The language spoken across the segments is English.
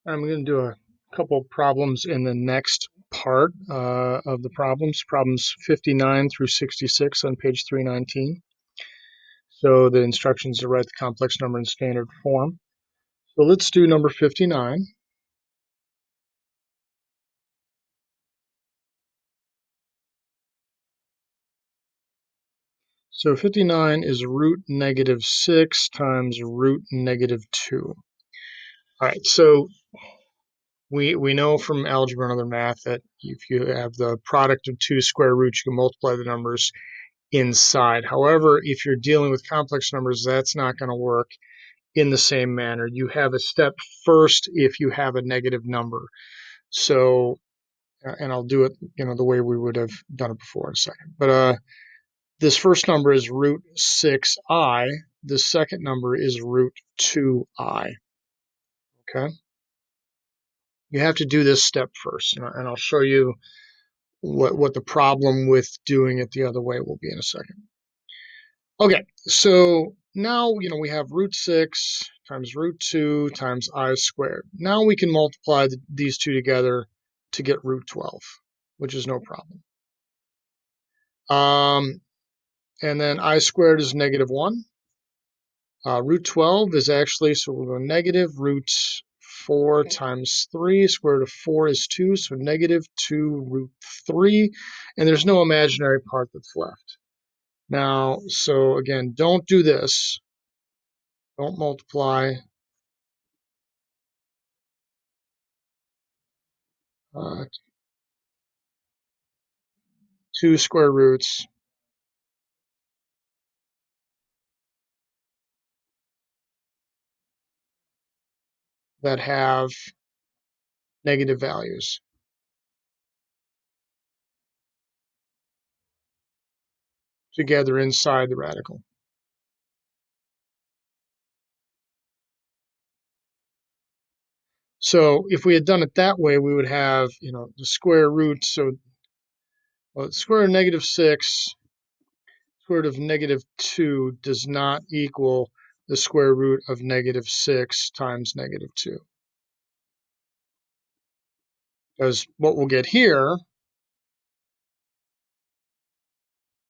I'm going to do a couple of problems in the next part of the problems 59 through 66 on page 319. So the instructions to write the complex number in standard form. So let's do number 59. So 59 is root -6 times root -2. All right, so we know from algebra and other math that if you have the product of two square roots, you can multiply the numbers inside. However, if you're dealing with complex numbers, that's not going to work in the same manner. You have a step first if you have a negative number. So, and I'll do it, the way we would have done it before in a second. But this first number is root 6i. The second number is root 2i. Okay. You have to do this step first, and I'll show you what the problem with doing it the other way will be in a second. Okay, so now, we have root 6 times root 2 times I squared. Now we can multiply these two together to get root 12, which is no problem. And then I squared is -1. Root 12 is actually, so we'll go negative root 4 times 3. Square root of 4 is 2, so -2 root 3. And there's no imaginary part that's left. Now, so again, don't do this. Don't multiply two square roots that have negative values together inside the radical. So if we had done it that way, we would have, the square root. So the square root of -6, square root of -2 does not equal the square root of -6 times -2. Because what we'll get here,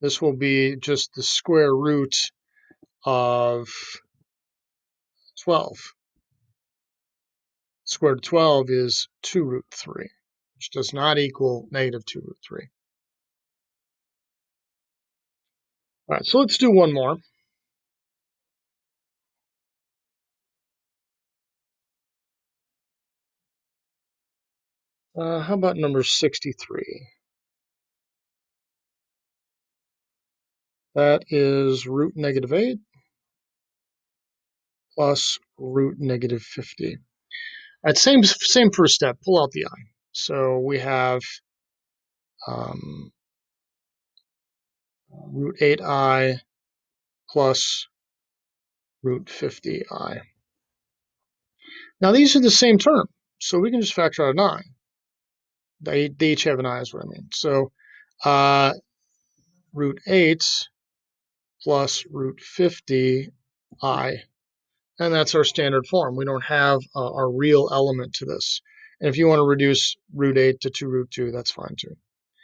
this will be just the square root of 12. Square root of 12 is 2 root 3, which does not equal -2 root 3. All right, so let's do one more. How about number 63? That is root -8 plus root -50. All right, same first step. Pull out the I. So we have root 8i plus root 50i. Now these are the same term, so we can just factor out an I. They each have an I is what I mean. So root 8 plus root 50i, and that's our standard form. We don't have our real element to this. And if you want to reduce root 8 to 2 root 2, that's fine too.